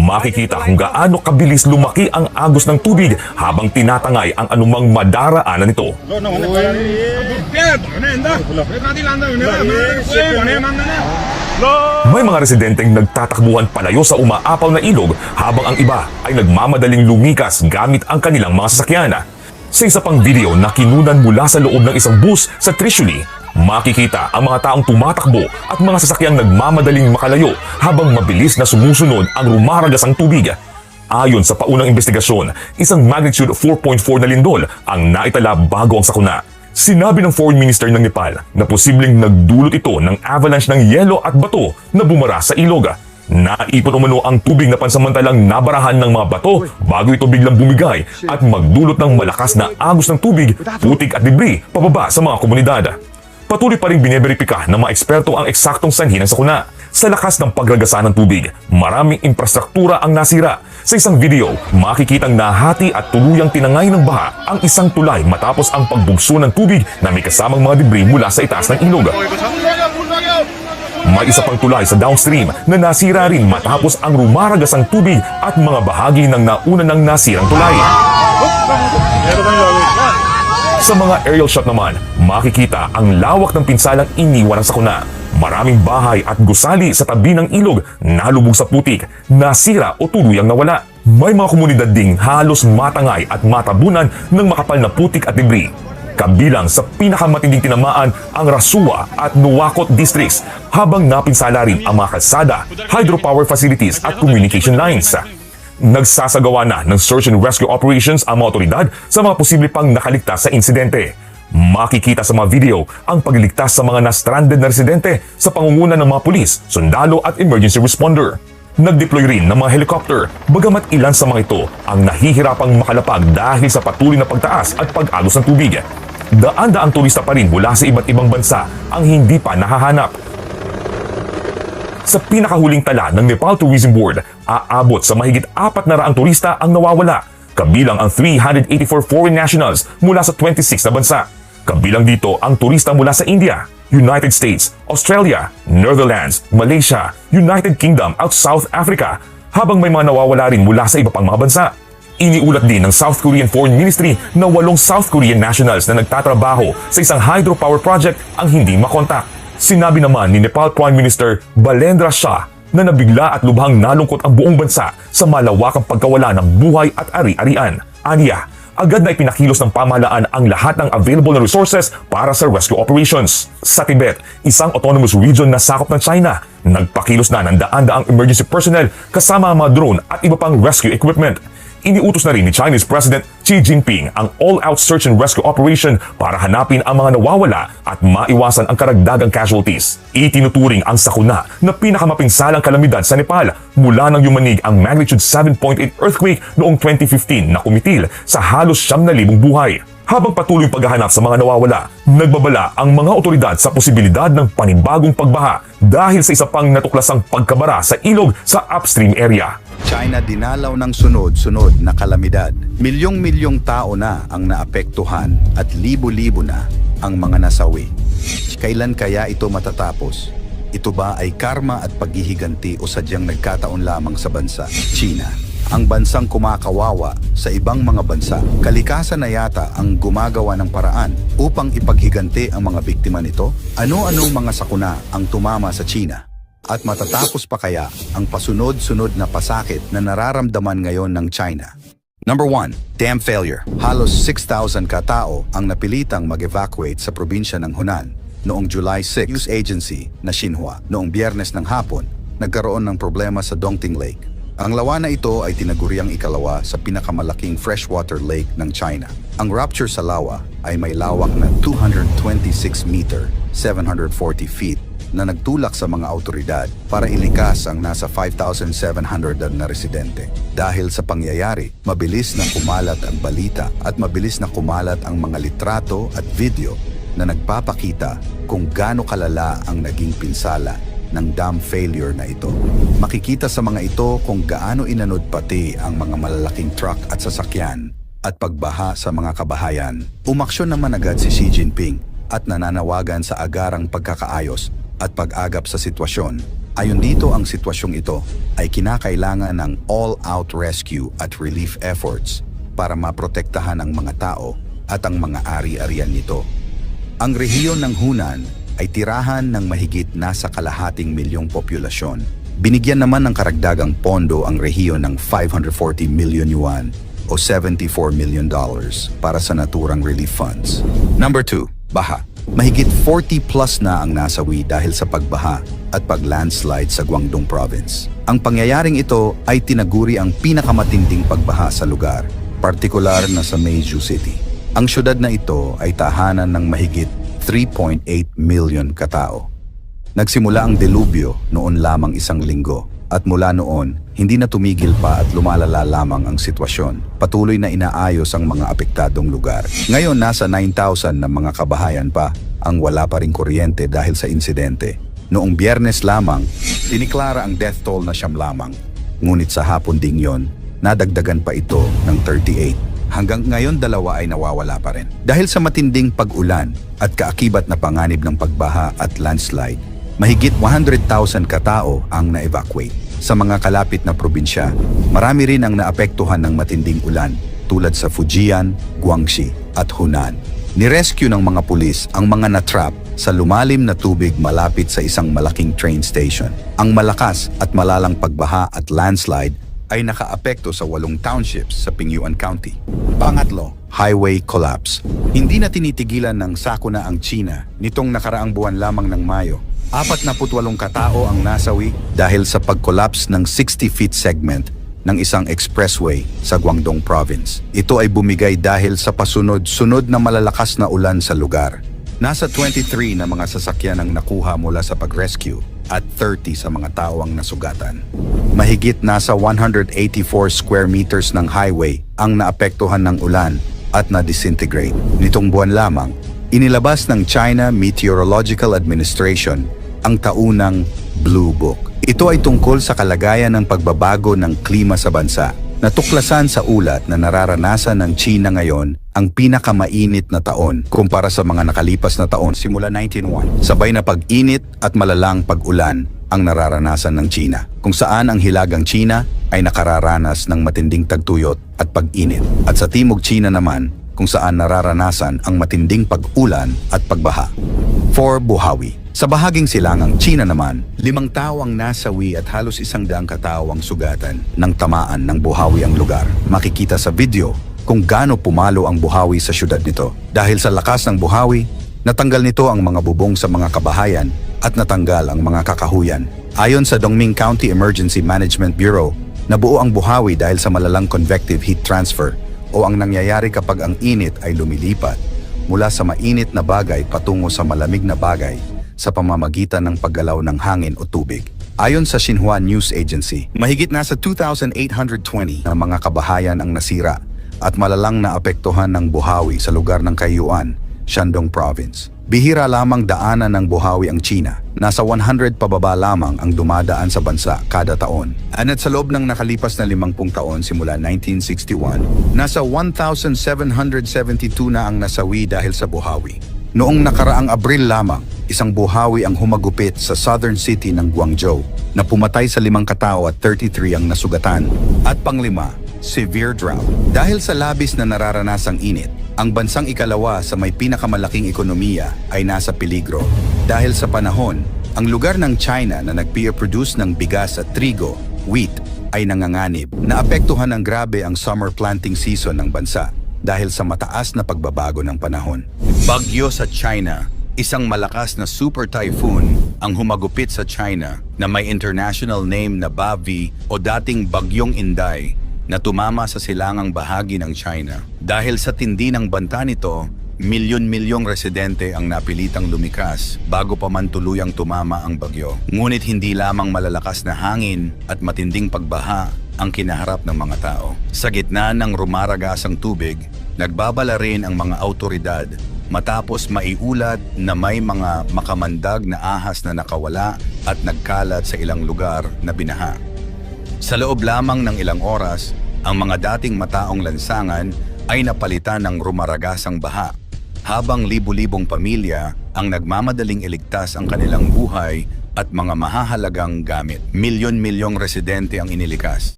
makikita kung gaano kabilis lumaki ang agos ng tubig habang tinatangay ang anumang madaraanan nito. May mga residenteng nagtatakbuhan palayo sa umaapaw na ilog habang ang iba ay nagmamadaling lumikas gamit ang kanilang mga sasakyan. Sa isa pang video na kinunan mula sa loob ng isang bus sa Trishuli, makikita ang mga taong tumatakbo at mga sasakyang nagmamadaling makalayo habang mabilis na sumusunod ang rumaragasang tubig. Ayon sa paunang investigasyon, isang magnitude 4.4 na lindol ang naitala bago ang sakuna. Sinabi ng Foreign Minister ng Nepal na posibleng nagdulot ito ng avalanche ng yelo at bato na bumara sa ilog. Naipon umano ang tubig na pansamantalang nabarahan ng mga bato bago ito biglang bumigay at magdulot ng malakas na agos ng tubig, putik at debris pababa sa mga komunidad. Patuloy pa rin bineberipika ng mga eksperto ang eksaktong sanhi ng sakuna. Sa lakas ng pagragasa ng tubig, maraming infrastruktura ang nasira. Sa isang video, makikitang nahati at tuluyang tinangay ng baha ang isang tulay matapos ang pagbugso ng tubig na may kasamang mga debris mula sa itaas ng ilog. May isa pang tulay sa downstream na nasira rin matapos ang rumaragasang tubig at mga bahagi ng nauna ng nasirang tulay. Sa mga aerial shot naman, makikita ang lawak ng pinsalang iniwan ng sakuna. Maraming bahay at gusali sa tabi ng ilog nalubog sa putik, nasira o tuluyang nawala. May mga komunidad ding halos matangay at matabunan ng makapal na putik at debris. Kabilang sa pinakamatinding tinamaan ang Rasuwa at Nuwakot districts, habang napinsala rin ang mga kalsada, hydropower facilities at communication lines. Nagsasagawa na ng search and rescue operations ang mga otoridad sa mga posible pang nakaligtas sa insidente. Makikita sa mga video ang pagliligtas sa mga na-stranded na residente sa pangunguna ng mga pulis, sundalo at emergency responder. Nag-deploy rin ng mga helicopter, bagamat ilan sa mga ito ang nahihirapang makalapag dahil sa patuloy na pagtaas at pag-agos ng tubig. Daan-daang turista pa rin mula sa iba't ibang bansa ang hindi pa nahahanap. Sa pinakahuling tala ng Nepal Tourism Board, aabot sa mahigit 400 turista ang nawawala, kabilang ang 384 foreign nationals mula sa 26 na bansa. Kabilang dito ang turista mula sa India, United States, Australia, Netherlands, Malaysia, United Kingdom at South Africa, habang may mga nawawala rin mula sa iba pang mga bansa. Iniulat din ng South Korean Foreign Ministry na 8 South Korean nationals na nagtatrabaho sa isang hydropower project ang hindi makontak. Sinabi naman ni Nepal Prime Minister Balendra Shah na nabigla at lubhang nalungkot ang buong bansa sa malawakang pagkawala ng buhay at ari-arian. Aniya, agad na ipinakilos ng pamahalaan ang lahat ng available na resources para sa rescue operations. Sa Tibet, isang autonomous region na sakop ng China, nagpakilos na ng daan-daang emergency personnel kasama ang mga drone at iba pang rescue equipment. Iniutos na rin ni Chinese President Xi Jinping ang all-out search and rescue operation para hanapin ang mga nawawala at maiwasan ang karagdagang casualties. Itinuturing ang sakuna na pinakamapinsalang kalamidad sa Nepal mula nang yumanig ang magnitude 7.8 earthquake noong 2015 na kumitil sa halos 9,000 buhay. Habang patuloy paghahanap sa mga nawawala, nagbabala ang mga otoridad sa posibilidad ng panibagong pagbaha dahil sa isa pang natuklasang pagkabara sa ilog sa upstream area. China dinalaw ng sunod-sunod na kalamidad. Milyong-milyong tao na ang naapektuhan at libo-libo na ang mga nasawi. Kailan kaya ito matatapos? Ito ba ay karma at paghihiganti o sadyang nagkataon lamang sa bansa? China, ang bansang kumakawawa sa ibang mga bansa. Kalikasan na yata ang gumagawa ng paraan upang ipaghiganti ang mga biktima nito. Ano-anong mga sakuna ang tumama sa China? At matatapos pa kaya ang pasunod-sunod na pasakit na nararamdaman ngayon ng China? Number 1, dam failure. Halos 6,000 katao ang napilitang mag-evacuate sa probinsya ng Hunan noong July 6. News agency na Xinhua noong Biyernes ng hapon nagkaroon ng problema sa Dongting Lake. Ang lawa na ito ay tinaguriang ikalawa sa pinakamalaking freshwater lake ng China. Ang rupture sa lawa ay may lawak na 226 meter, 740 feet, na nagtulak sa mga autoridad para ilikas ang nasa 5,700 na residente. Dahil sa pangyayari, mabilis na kumalat ang balita at mabilis na kumalat ang mga litrato at video na nagpapakita kung gaano kalala ang naging pinsala ng dam failure na ito. Makikita sa mga ito kung gaano inanod pati ang mga malalaking truck at sasakyan at pagbaha sa mga kabahayan. Umaksyon naman agad si Xi Jinping at nananawagan sa agarang pagkakaayos at pag-agap sa sitwasyon. Ayon dito, ang sitwasyong ito ay kinakailangan ng all-out rescue at relief efforts para maprotektahan ang mga tao at ang mga ari-arian nito. Ang rehiyon ng Hunan ay tirahan ng mahigit nasa kalahating milyong populasyon. Binigyan naman ng karagdagang pondo ang rehiyon ng 540 million yuan o $74 million para sa naturang relief funds. Number 2, baha. Mahigit 40 plus na ang nasawi dahil sa pagbaha at pag-landslide sa Guangdong Province. Ang pangyayaring ito ay tinaguri ang pinakamatinding pagbaha sa lugar, partikular na sa Meizhou City. Ang syudad na ito ay tahanan ng mahigit 3.8 million katao. Nagsimula ang delubyo noon lamang isang linggo at mula noon, hindi na tumigil pa at lumalala lamang ang sitwasyon. Patuloy na inaayos ang mga apektadong lugar. Ngayon, nasa 9,000 na mga kabahayan pa ang wala pa ring kuryente dahil sa insidente. Noong Biyernes lamang, diniklara ang death toll na 9 lamang. Ngunit sa hapon ding yon, nadagdagan pa ito ng 38. Hanggang ngayon 2 ay nawawala pa rin. Dahil sa matinding pag-ulan at kaakibat na panganib ng pagbaha at landslide, mahigit 100,000 katao ang na-evacuate. Sa mga kalapit na probinsya, marami rin ang naapektuhan ng matinding ulan tulad sa Fujian, Guangxi at Hunan. Nirescue ng mga pulis ang mga natrap sa lumalim na tubig malapit sa isang malaking train station. Ang malakas at malalang pagbaha at landslide ay nakaapekto sa 8 townships sa Pingyuan County. Pangatlo, highway collapse. Hindi na tinitigilan ng sakuna ang China nitong nakaraang buwan lamang ng Mayo. 48 katao ang nasawi dahil sa pag-collapse ng 60-feet segment ng isang expressway sa Guangdong Province. Ito ay bumigay dahil sa pasunod-sunod na malalakas na ulan sa lugar. Nasa 23 na mga sasakyan ang nakuha mula sa pag-rescue at 30 sa mga tao ang nasugatan. Mahigit nasa 184 square meters ng highway ang naapektuhan ng ulan at na-disintegrate. Nitong buwan lamang, inilabas ng China Meteorological Administration ang taunang Blue Book. Ito ay tungkol sa kalagayan ng pagbabago ng klima sa bansa. Natuklasan sa ulat na nararanasan ng China ngayon ang pinakamainit na taon kumpara sa mga nakalipas na taon simula 1901. Sabay na pag-init at malalang pag-ulan ang nararanasan ng China, kung saan ang hilagang China ay nakararanas ng matinding tagtuyot at pag-init. At sa timog China naman, kung saan nararanasan ang matinding pag-ulan at pagbaha. 4. Buhawi. Sa bahaging silangang China naman, 5 tao ang nasawi at halos 100 katao ang sugatan ng tamaan ng buhawi ang lugar. Makikita sa video kung gaano pumalo ang buhawi sa syudad nito. Dahil sa lakas ng buhawi, natanggal nito ang mga bubong sa mga kabahayan at natanggal ang mga kakahuyan. Ayon sa Dongming County Emergency Management Bureau, nabuo ang buhawi dahil sa malalang convective heat transfer o ang nangyayari kapag ang init ay lumilipat mula sa mainit na bagay patungo sa malamig na bagay sa pamamagitan ng paggalaw ng hangin o tubig. Ayon sa Xinhua News Agency, mahigit nasa 2,820 na mga kabahayan ang nasira at malalang naapektuhan ng buhawi sa lugar ng Kaiyuan, Shandong Province. Bihira lamang daanan ng buhawi ang China. Nasa 100 pababa lamang ang dumadaan sa bansa kada taon. At sa loob ng nakalipas na 50 taon simula 1961, nasa 1,772 na ang nasawi dahil sa buhawi. Noong nakaraang Abril lamang, isang buhawi ang humagupit sa southern city ng Guangzhou na pumatay sa 5 katao at 33 ang nasugatan. At panglima, severe drought. Dahil sa labis na nararanasang init, ang bansang ikalawa sa may pinakamalaking ekonomiya ay nasa peligro. Dahil sa panahon, ang lugar ng China na nagpe-produce ng bigas at trigo, wheat, ay nanganganib. Naapektuhan ng grabe ang summer planting season ng bansa dahil sa mataas na pagbabago ng panahon. Bagyo sa China. Isang malakas na super typhoon ang humagupit sa China na may international name na Bavi o dating Bagyong Inday na tumama sa silangang bahagi ng China. Dahil sa tindi ng banta nito, milyon-milyong residente ang napilitang lumikas bago pa man tuluyang tumama ang bagyo. Ngunit hindi lamang malalakas na hangin at matinding pagbaha ang kinaharap ng mga tao. Sa gitna ng rumaragasang tubig, nagbabala rin ang mga autoridad matapos maiulat na may mga makamandag na ahas na nakawala at nagkalat sa ilang lugar na binaha. Sa loob lamang ng ilang oras, ang mga dating mataong lansangan ay napalitan ng rumaragasang baha habang libu-libong pamilya ang nagmamadaling iligtas ang kanilang buhay at mga mahahalagang gamit. Milyon-milyong residente ang inilikas.